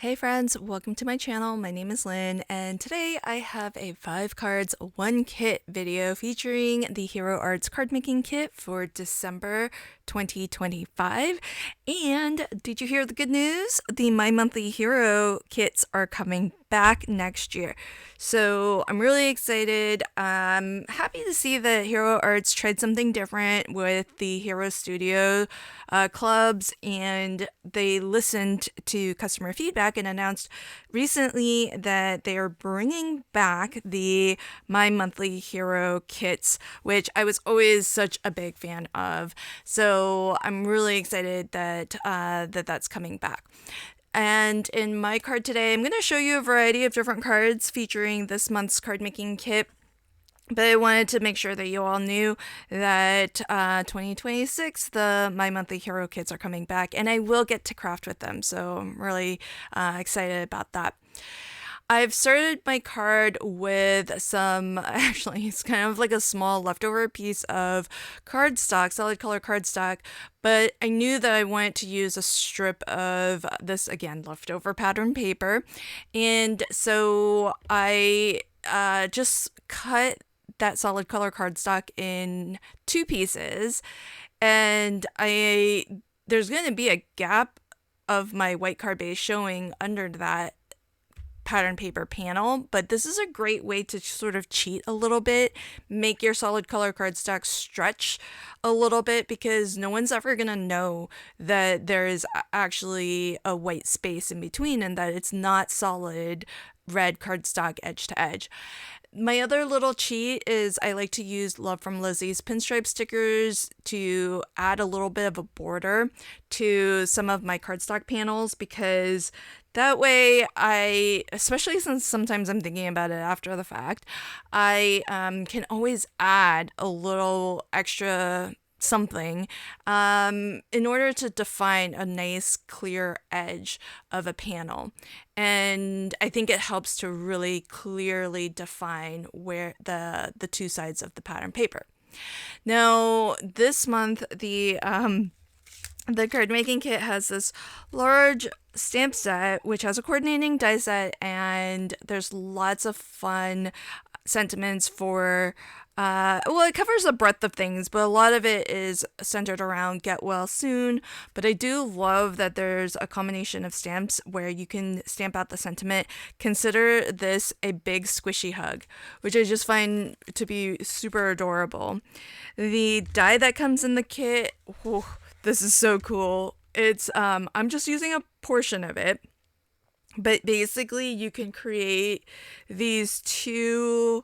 Hey friends, welcome to my channel. My name is Lynn, and today I have a 5 cards, 1 kit video featuring the Hero Arts card making kit for December 2025. And did you hear the good news? The My Monthly Hero kits are coming back next year. So I'm really excited. I'm happy to see that Hero Arts tried something different with the Hero Studio clubs, and they listened to customer feedback and announced recently that they are bringing back the My Monthly Hero kits, which I was always such a big fan of. So I'm really excited that that's coming back. And in my card today, I'm going to show you a variety of different cards featuring this month's card making kit. But I wanted to make sure that you all knew that 2026, the My Monthly Hero kits are coming back, and I will get to craft with them. So I'm really excited about that. I've started my card with actually, it's kind of like a small leftover piece of cardstock, solid color cardstock, but I knew that I wanted to use a strip of this, again, leftover pattern paper. And so I just cut that solid color cardstock in 2 pieces, and there's going to be a gap of my white card base showing under that pattern paper panel, but this is a great way to sort of cheat a little bit, make your solid color cardstock stretch a little bit, because no one's ever gonna know that there is actually a white space in between and that it's not solid red cardstock edge to edge. My other little cheat is I like to use Love from Lizzie's pinstripe stickers to add a little bit of a border to some of my cardstock panels, because that way especially since sometimes I'm thinking about it after the fact, I can always add a little extra something in order to define a nice clear edge of a panel. And I think it helps to really clearly define where the 2 sides of the pattern paper. Now, this month, the card making kit has this large stamp set, which has a coordinating die set, and there's lots of fun sentiments for it covers a breadth of things, but a lot of it is centered around get well soon. But I do love that there's a combination of stamps where you can stamp out the sentiment, consider this a big squishy hug, which I just find to be super adorable. The die that comes in the kit, this is so cool. It's I'm just using a portion of it, but basically you can create these 2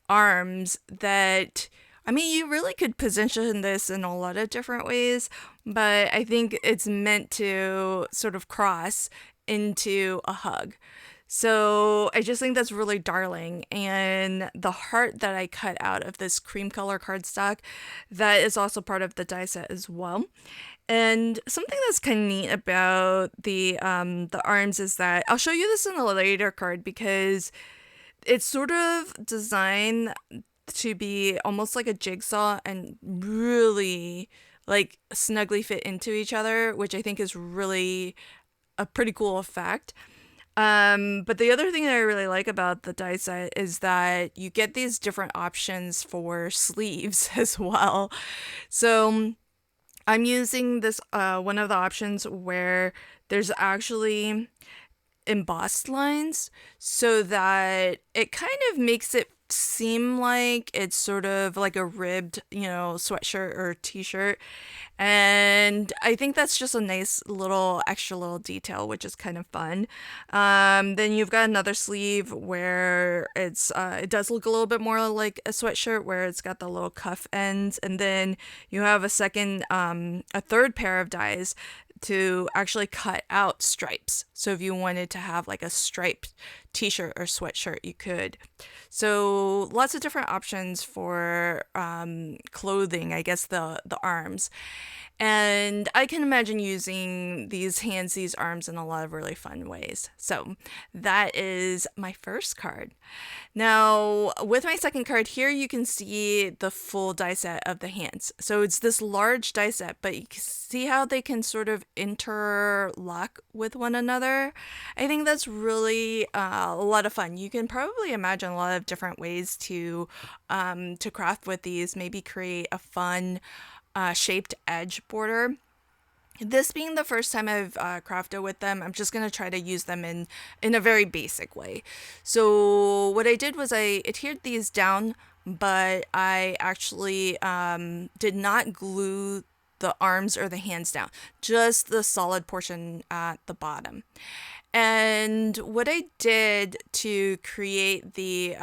arms that, I mean, you really could position this in a lot of different ways, but I think it's meant to sort of cross into a hug. So I just think that's really darling. And the heart that I cut out of this cream color cardstock, that is also part of the die set as well. And something that's kind of neat about the arms is that I'll show you this in a later card, because it's sort of designed to be almost like a jigsaw and really like snugly fit into each other, which I think is really a pretty cool effect. But the other thing that I really like about the die set is that you get these different options for sleeves as well. So I'm using this one of the options where there's actually embossed lines, so that it kind of makes it seem like it's sort of like a ribbed, sweatshirt or t-shirt. And I think that's just a nice little extra little detail, which is kind of fun. Then you've got another sleeve where it does look a little bit more like a sweatshirt, where it's got the little cuff ends, and then you have a third pair of dies to actually cut out stripes. So if you wanted to have like a striped t-shirt or sweatshirt, you could. So lots of different options for clothing, I guess, the arms. And I can imagine using these hands, these arms in a lot of really fun ways. So that is my first card. Now, with my second card here, you can see the full die set of the hands. So it's this large die set, but you can see how they can sort of interlock with one another. I think that's really a lot of fun. You can probably imagine a lot of different ways to craft with these. Maybe create a fun shaped edge border. This being the first time I've crafted with them, I'm just going to try to use them in a very basic way. So what I did was I adhered these down, but I actually did not glue the arms or the hands down, just the solid portion at the bottom. And what I did to create the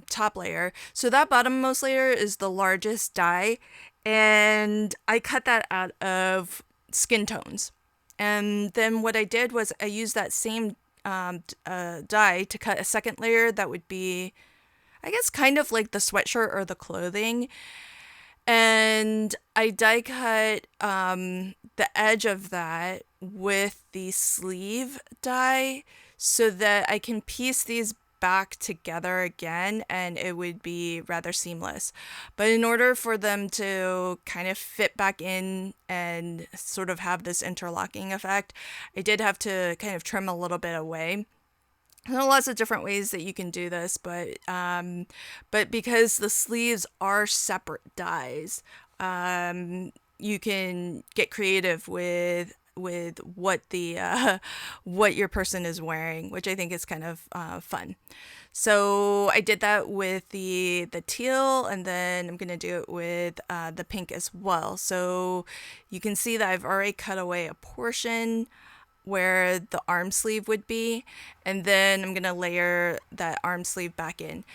top layer, so that bottommost layer is the largest die, and I cut that out of skin tones. And then what I did was I used that same die to cut a second layer that would be, I guess, kind of like the sweatshirt or the clothing. And I die cut the edge of that with the sleeve die so that I can piece these back together again and it would be rather seamless. But in order for them to kind of fit back in and sort of have this interlocking effect, I did have to kind of trim a little bit away. There are lots of different ways that you can do this, but because the sleeves are separate dies, you can get creative with what the what your person is wearing, which I think is kind of fun. So I did that with the teal, and then I'm gonna do it with the pink as well. So you can see that I've already cut away a portion where the arm sleeve would be, and then I'm gonna layer that arm sleeve back in.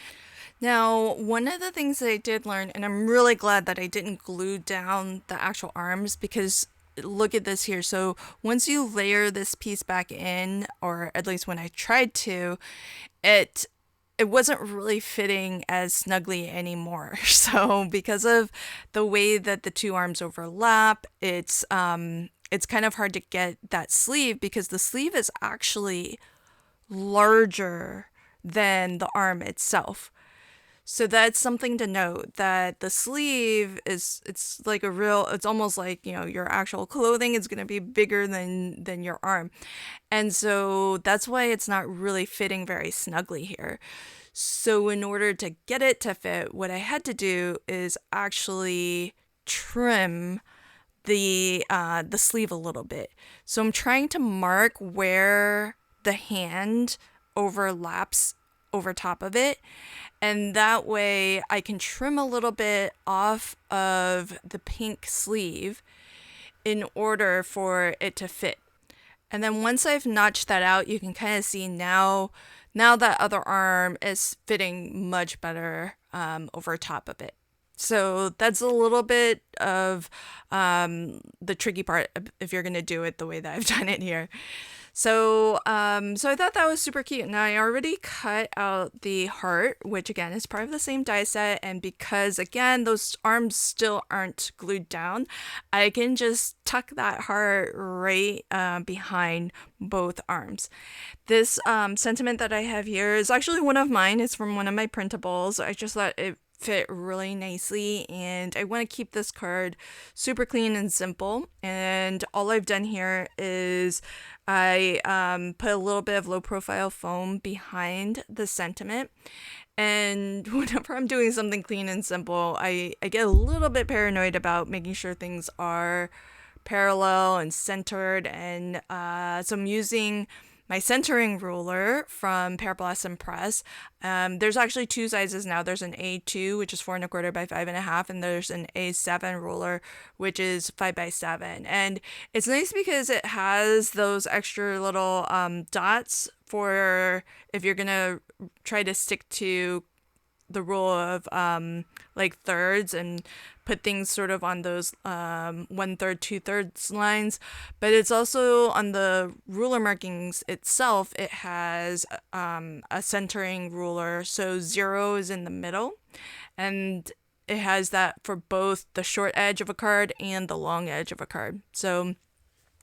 Now, one of the things that I did learn, and I'm really glad that I didn't glue down the actual arms, because look at this here. So once you layer this piece back in, or at least when I tried to, it wasn't really fitting as snugly anymore. So because of the way that the two arms overlap, it's kind of hard to get that sleeve, because the sleeve is actually larger than the arm itself. So that's something to note, that the sleeve it's like it's almost like, your actual clothing is going to be bigger than your arm. And so that's why it's not really fitting very snugly here. So in order to get it to fit, what I had to do is actually trim the sleeve a little bit. So I'm trying to mark where the hand overlaps over top of it, and that way I can trim a little bit off of the pink sleeve in order for it to fit. And then once I've notched that out, you can kind of see now that other arm is fitting much better over top of it. So that's a little bit of the tricky part if you're going to do it the way that I've done it here. So I thought that was super cute. Now I already cut out the heart, which again is part of the same die set, and because again those arms still aren't glued down, I can just tuck that heart right behind both arms. This sentiment that I have here is actually one of mine. It's from one of my printables. I just thought it fit really nicely, and I want to keep this card super clean and simple. And all I've done here is I put a little bit of low profile foam behind the sentiment, and whenever I'm doing something clean and simple, I get a little bit paranoid about making sure things are parallel and centered, and so I'm using my centering ruler from Pear Blossom Press. There's actually two sizes now. There's an A2, which is 4 1/4 by 5 1/2, and there's an A7 ruler, which is 5 by 7. And it's nice because it has those extra little dots for if you're gonna try to stick to the rule of like thirds and put things sort of on those 1/3, 2/3 lines. But it's also on the ruler markings itself, it has a centering ruler, so 0 is in the middle, and it has that for both the short edge of a card and the long edge of a card. So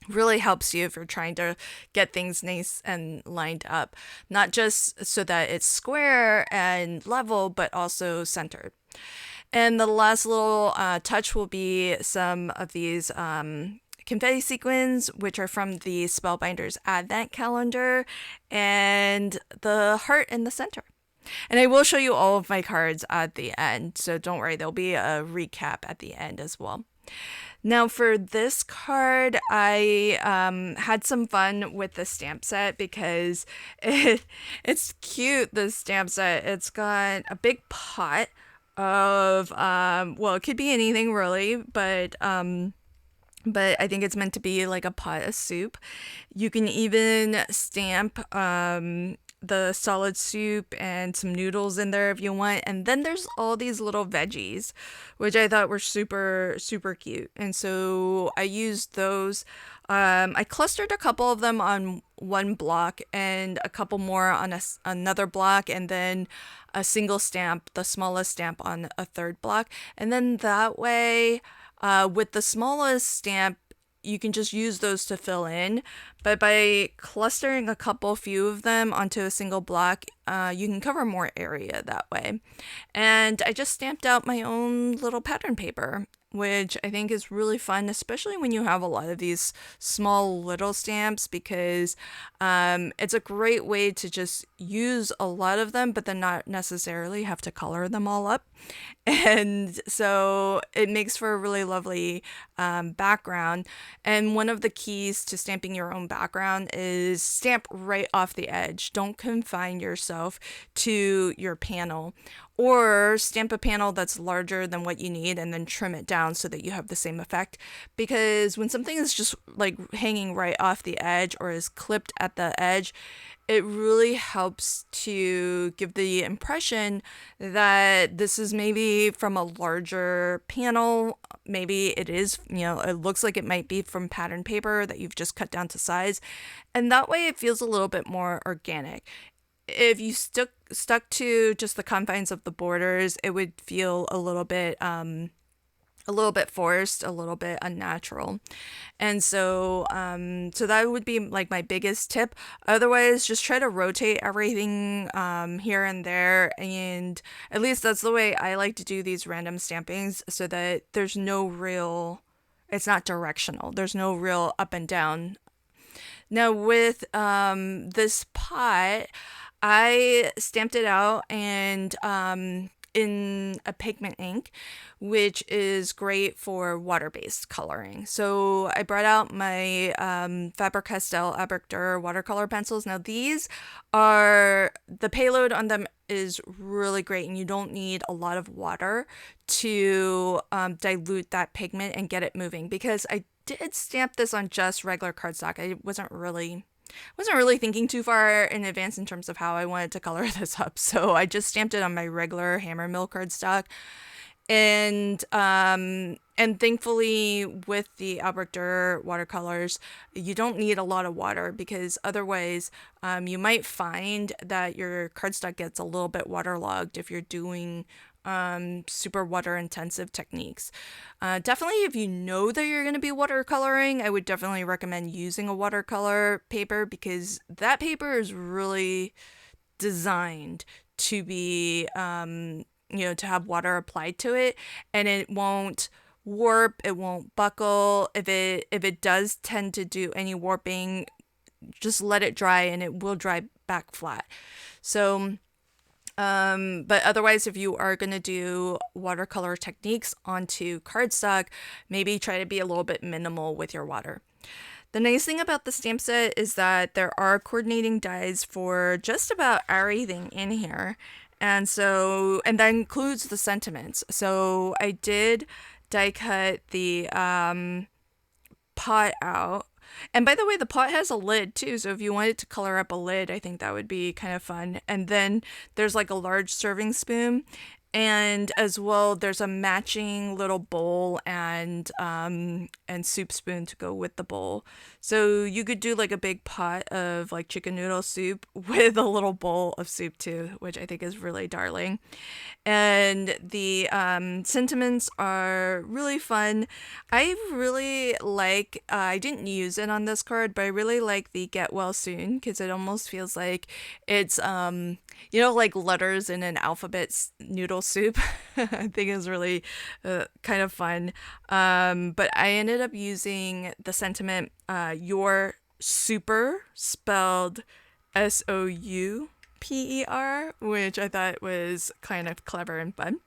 really helps you if you're trying to get things nice and lined up, not just so that it's square and level, but also centered. And the last little touch will be some of these confetti sequins, which are from the Spellbinders Advent calendar, and the heart in the center. And I will show you all of my cards at the end, so don't worry, there'll be a recap at the end as well. Now for this card, I had some fun with the stamp set because it's cute, this stamp set. It's got a big pot of, well, it could be anything really, but I think it's meant to be like a pot of soup. You can even stamp the solid soup and some noodles in there if you want. And then there's all these little veggies, which I thought were super, super cute. And so I used those. I clustered a couple of them on one block and a couple more on another block, and then a single stamp, the smallest stamp, on a third block. And then that way, with the smallest stamp, you can just use those to fill in, but by clustering a few of them onto a single block, you can cover more area that way. And I just stamped out my own little pattern paper, which I think is really fun, especially when you have a lot of these small little stamps, because it's a great way to just use a lot of them, but then not necessarily have to color them all up. And so it makes for a really lovely background. And one of the keys to stamping your own background is stamp right off the edge. Don't confine yourself to your panel, or stamp a panel that's larger than what you need and then trim it down so that you have the same effect. Because when something is just like hanging right off the edge or is clipped at the edge, it really helps to give the impression that this is maybe from a larger panel. Maybe it is, it looks like it might be from pattern paper that you've just cut down to size. And that way it feels a little bit more organic. If you stuck to just the confines of the borders, it would feel a little bit forced, a little bit unnatural. And so that would be like my biggest tip. Otherwise, just try to rotate everything here and there, and at least that's the way I like to do these random stampings, so that there's no real, it's not directional, there's no real up and down. Now with this pot, I stamped it out and in a pigment ink, which is great for water-based coloring. So I brought out my Faber-Castell Abrictor watercolor pencils. Now these are, the payload on them is really great, and you don't need a lot of water to dilute that pigment and get it moving, because I did stamp this on just regular cardstock. I wasn't really thinking too far in advance in terms of how I wanted to color this up. So I just stamped it on my regular Hammermill cardstock. And thankfully with the Abrictor watercolors, you don't need a lot of water, because otherwise you might find that your cardstock gets a little bit waterlogged if you're doing super water intensive techniques. Definitely if you know that you're going to be watercoloring, I would definitely recommend using a watercolor paper, because that paper is really designed to be to have water applied to it, and it won't warp, it won't buckle. If it does tend to do any warping, just let it dry and it will dry back flat. So but otherwise, if you are going to do watercolor techniques onto cardstock, maybe try to be a little bit minimal with your water. The nice thing about the stamp set is that there are coordinating dies for just about everything in here. And that includes the sentiments. So I did die cut the pot out. And by the way, the pot has a lid too, so if you wanted to color up a lid, I think that would be kind of fun. And then there's like a large serving spoon, And as well, there's a matching little bowl and soup spoon to go with the bowl. So you could do like a big pot of like chicken noodle soup with a little bowl of soup too, which I think is really darling. And the sentiments are really fun. I really like, I didn't use it on this card, but I really like the get well soon because it almost feels like it's, like letters in an alphabet noodle soup. I think it's really kind of fun. But I ended up using the sentiment, your super, spelled SOUPER, which I thought was kind of clever and fun.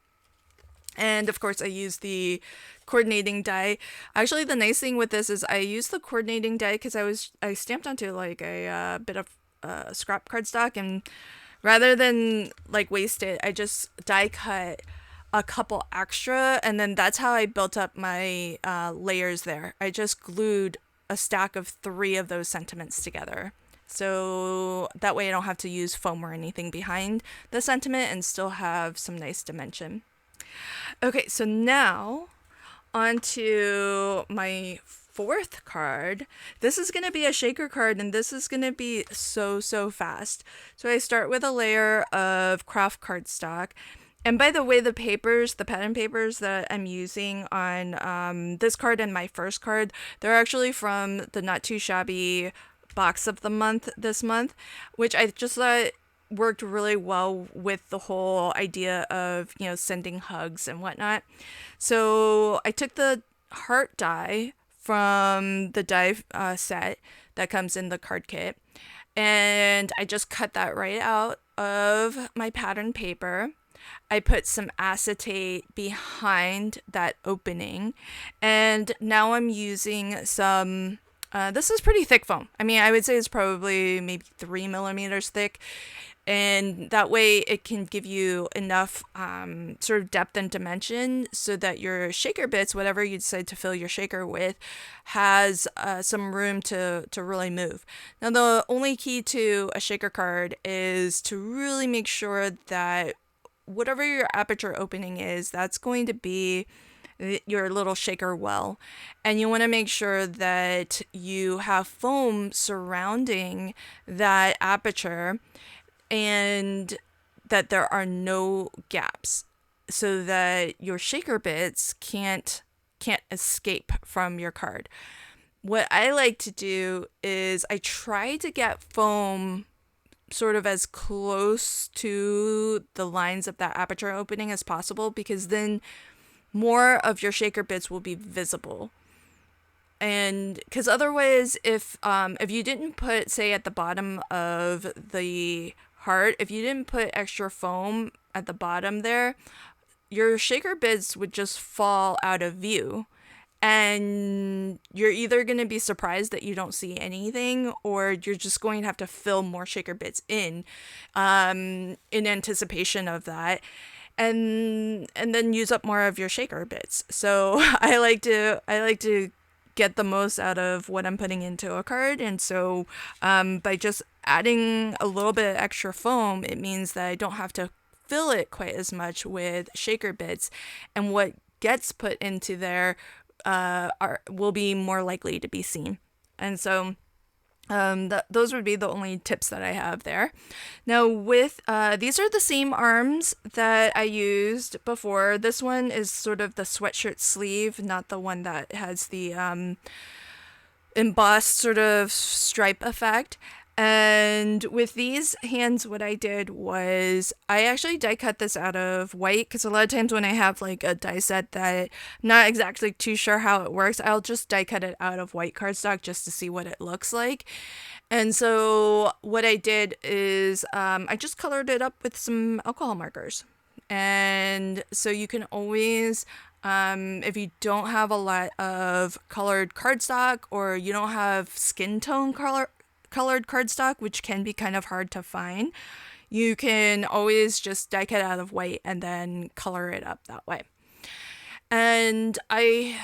And of course, I used the coordinating die. Actually, the nice thing with this is I used the coordinating die because I stamped onto like a bit of scrap cardstock, and rather than like waste it, I just die cut a couple extra, and then that's how I built up my layers there. I just glued a stack of 3 of those sentiments together. So that way I don't have to use foam or anything behind the sentiment and still have some nice dimension. Okay, so now on to my 4th card. This is going to be a shaker card, and this is going to be so fast. So I start with a layer of craft cardstock. And by the way, the pattern papers that I'm using on this card and my first card, they're actually from the Not Too Shabby box of the month this month, which I just thought worked really well with the whole idea of, sending hugs and whatnot. So I took the heart die from the die set that comes in the card kit, and I just cut that right out of my pattern paper. I put some acetate behind that opening, and now I'm using some this is pretty thick foam. I mean, I would say it's probably maybe 3 millimeters thick. And that way it can give you enough sort of depth and dimension so that your shaker bits, whatever you decide to fill your shaker with, has some room to really move. Now, the only key to a shaker card is to really make sure that whatever your aperture opening is, that's going to be your little shaker well, and you want to make sure that you have foam surrounding that aperture and that there are no gaps so that your shaker bits can't escape from your card. What I like to do is I try to get foam sort of as close to the lines of that aperture opening as possible, because then more of your shaker bits will be visible. And because otherwise, if you didn't put, say, at the bottom of the heart, if you didn't put extra foam at the bottom there, your shaker bits would just fall out of view, and you're either going to be surprised that you don't see anything, or you're just going to have to fill more shaker bits in anticipation of that, and then use up more of your shaker bits. So I like to get the most out of what I'm putting into a card, and so by just adding a little bit of extra foam, it means that I don't have to fill it quite as much with shaker bits, and what gets put into there will be more likely to be seen. And so those would be the only tips that I have there. Now with these are the same arms that I used before. This one is sort of the sweatshirt sleeve, not the one that has the embossed sort of stripe effect. And with these hands, what I did was I actually die cut this out of white, because a lot of times when I have like a die set that I'm not exactly too sure how it works, I'll just die cut it out of white cardstock just to see what it looks like. And so what I did is I just colored it up with some alcohol markers. And so you can always, if you don't have a lot of colored cardstock, or you don't have skin tone colored cardstock, which can be kind of hard to find, you can always just die cut out of white and then color it up that way. And I,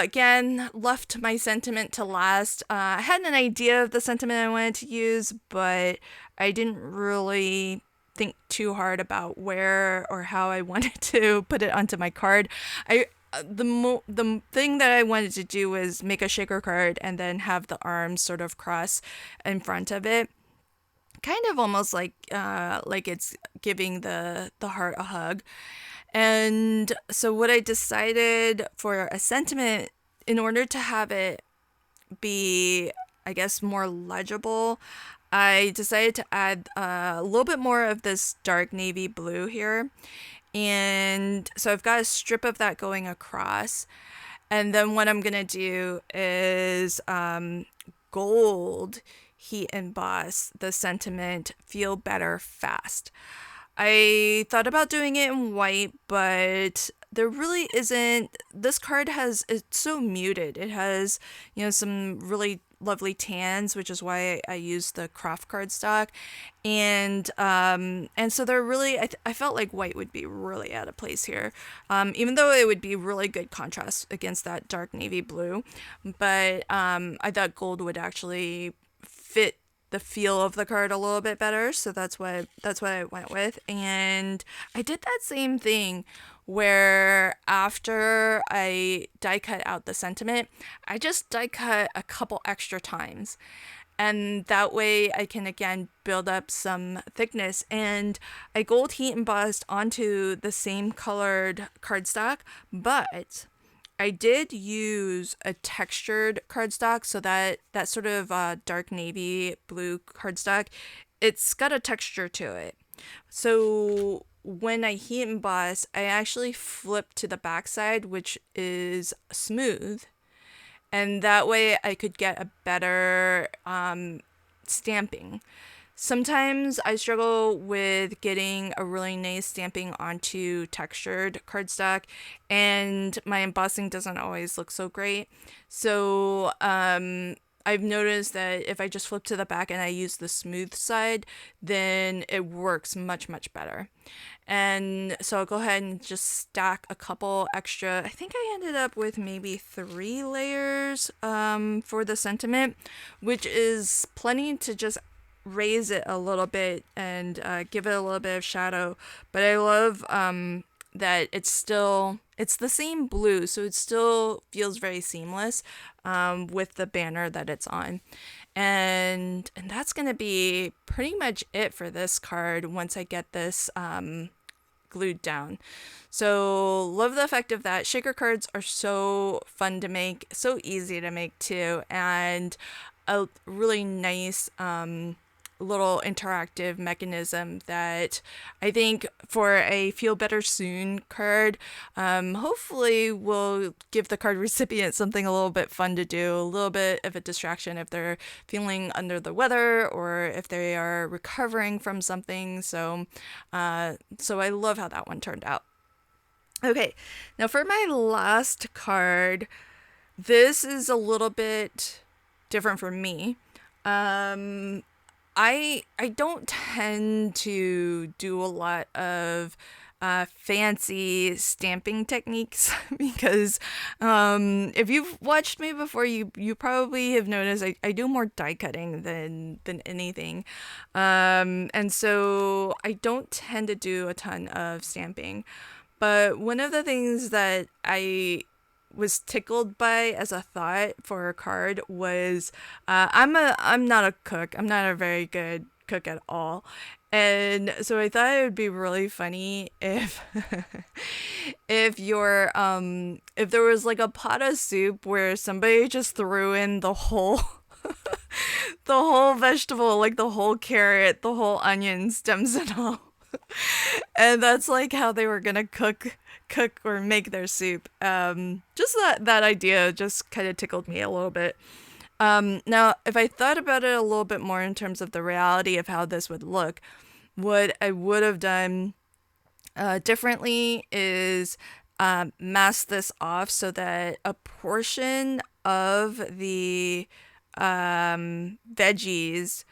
again, left my sentiment to last. I had an idea of the sentiment I wanted to use, but I didn't really think too hard about where or how I wanted to put it onto my card. The thing that I wanted to do was make a shaker card and then have the arms sort of cross in front of it, kind of almost like it's giving the heart a hug. And so what I decided for a sentiment, in order to have it be, I guess, more legible, I decided to add a little bit more of this dark navy blue here. And so I've got a strip of that going across. And then what I'm going to do is gold heat emboss the sentiment Feel Better Fast. I thought about doing it in white, but there really isn't. This card it's so muted. It has, some really lovely tans, which is why I used the craft cardstock. And so they're really, I felt like white would be really out of place here. Even though it would be really good contrast against that dark navy blue. But I thought gold would actually fit the feel of the card a little bit better, so that's what I went with. And I did that same thing where after I die cut out the sentiment, I just die cut a couple extra times, and that way I can again build up some thickness. And I gold heat embossed onto the same colored cardstock, but I did use a textured cardstock, so that sort of dark navy blue cardstock, it's got a texture to it. So when I heat emboss, I actually flip to the backside, which is smooth, and that way I could get a better stamping. Sometimes I struggle with getting a really nice stamping onto textured cardstock, and my embossing doesn't always look so great. So I've noticed that if I just flip to the back and I use the smooth side, then it works much, much better. And so I'll go ahead and just stack a couple extra. I think I ended up with maybe 3 layers for the sentiment, which is plenty to just raise it a little bit and give it a little bit of shadow. But I love that it's the same blue, so it still feels very seamless with the banner that it's on. And that's gonna be pretty much it for this card once I get this glued down. So love the effect of that. Shaker cards are so fun to make, so easy to make too, and a really nice little interactive mechanism that I think for a Feel Better Soon card, hopefully will give the card recipient something a little bit fun to do, a little bit of a distraction if they're feeling under the weather or if they are recovering from something. So I love how that one turned out. Okay, now for my last card, this is a little bit different for me. I don't tend to do a lot of fancy stamping techniques because if you've watched me before, you probably have noticed I do more die cutting than anything, and so I don't tend to do a ton of stamping. But one of the things that I was tickled by as a thought for a card was I'm not a cook. I'm not a very good cook at all. And so I thought it would be really funny if if there was like a pot of soup where somebody just threw in the whole the whole vegetable, like the whole carrot, the whole onion, stems and all. And that's like how they were gonna cook or make their soup. Just that idea just kind of tickled me a little bit. Now, if I thought about it a little bit more in terms of the reality of how this would look, what I would have done differently is mask this off so that a portion of the veggies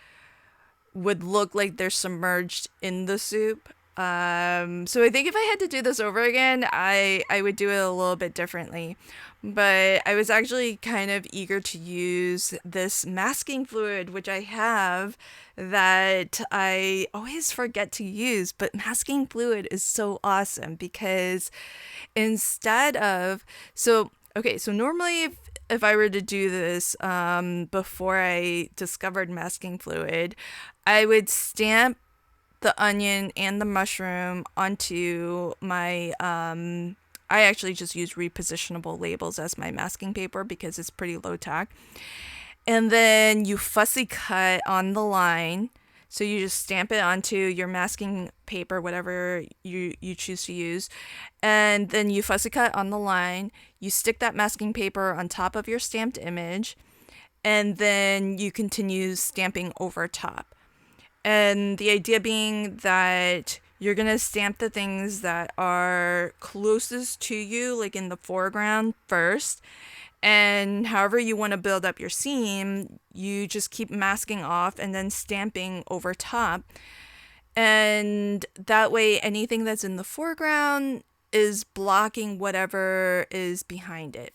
would look like they're submerged in the soup. So I think if I had to do this over again, I would do it a little bit differently. But I was actually kind of eager to use this masking fluid, which I have, that I always forget to use. But masking fluid is so awesome because instead of, so, okay, so normally if I were to do this before I discovered masking fluid, I would stamp the onion and the mushroom onto my I actually just use repositionable labels as my masking paper because it's pretty low tack. And then you fussy cut on the line. So you just stamp it onto your masking paper, whatever you choose to use. And then you fussy cut on the line. You stick that masking paper on top of your stamped image. And then you continue stamping over top. And the idea being that you're going to stamp the things that are closest to you, like in the foreground first. And however you want to build up your seam, you just keep masking off and then stamping over top. And that way, anything that's in the foreground is blocking whatever is behind it.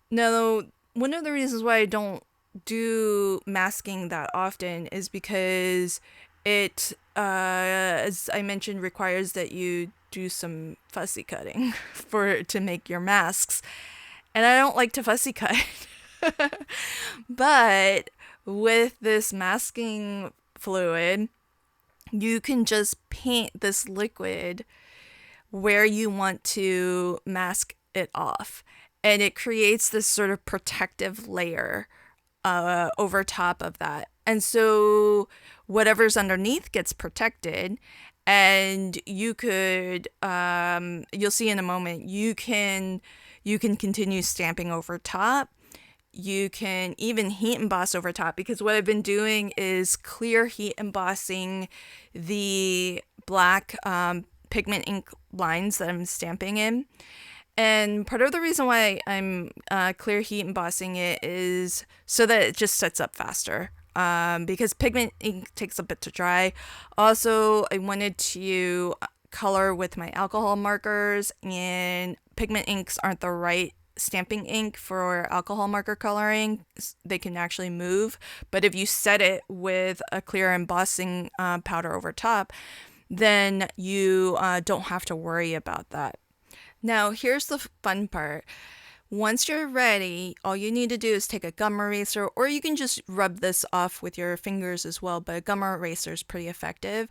Now, one of the reasons why I don't do masking that often is because it, as I mentioned, requires that you do some fussy cutting to make your masks. And I don't like to fussy cut. But with this masking fluid, you can just paint this liquid where you want to mask it off. And it creates this sort of protective layer over top of that. And so whatever's underneath gets protected. And you could, you'll see in a moment, you can continue stamping over top. You can even heat emboss over top, because what I've been doing is clear heat embossing the black pigment ink lines that I'm stamping in. And part of the reason why I'm clear heat embossing it is so that it just sets up faster. Because pigment ink takes a bit to dry. Also, I wanted to color with my alcohol markers, and pigment inks aren't the right stamping ink for alcohol marker coloring. They can actually move, but if you set it with a clear embossing powder over top, then you don't have to worry about that. Now, here's the fun part. Once you're ready, all you need to do is take a gum eraser, or you can just rub this off with your fingers as well, but a gum eraser is pretty effective.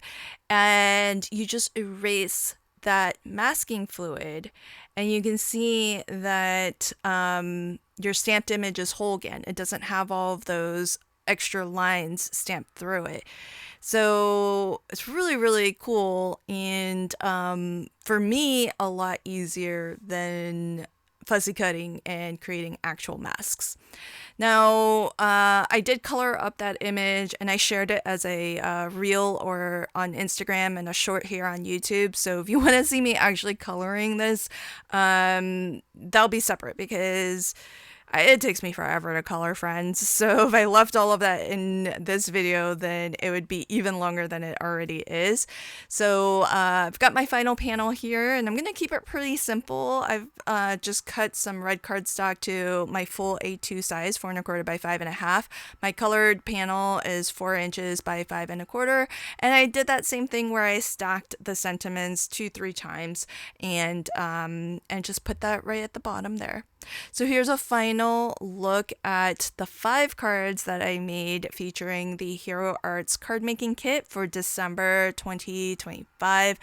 And you just erase that masking fluid, and you can see that your stamped image is whole again. It doesn't have all of those extra lines stamped through it. So it's really, really cool, and for me, a lot easier than fuzzy cutting and creating actual masks. Now, I did color up that image, and I shared it as a reel or on Instagram and a short here on YouTube. So if you want to see me actually coloring this, that'll be separate, because it takes me forever to color, friends. So if I left all of that in this video, then it would be even longer than it already is. So I've got my final panel here, and I'm going to keep it pretty simple. I've just cut some red cardstock to my full A2 size, 4 1/4 by 5 1/2. My colored panel is 4 inches by 5 1/4. And I did that same thing where I stacked the sentiments 2-3 times and just put that right at the bottom there. So here's a final look at the 5 cards that I made featuring the Hero Arts card making kit for December 2025.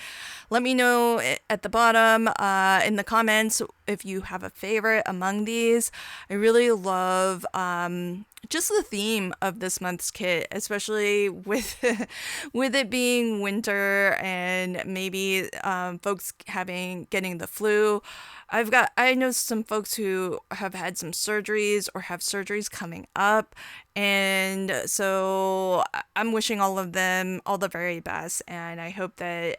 Let me know at the bottom in the comments if you have a favorite among these. I really love just the theme of this month's kit, especially with with it being winter and maybe folks getting the flu. I know some folks who have had some surgeries or have surgeries coming up, and so I'm wishing all of them all the very best, and I hope that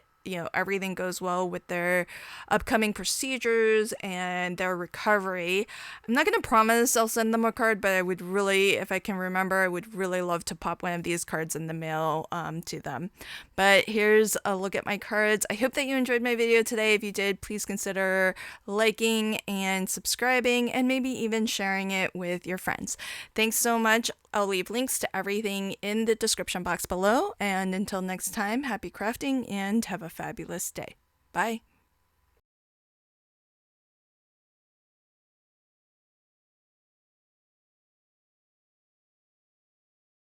everything goes well with their upcoming procedures and their recovery. I'm not going to promise I'll send them a card, but I would really, if I can remember, I would really love to pop one of these cards in the mail to them. But here's a look at my cards. I hope that you enjoyed my video today. If you did, please consider liking and subscribing and maybe even sharing it with your friends. Thanks so much. I'll leave links to everything in the description box below. And until next time, happy crafting and have a fabulous day. Bye.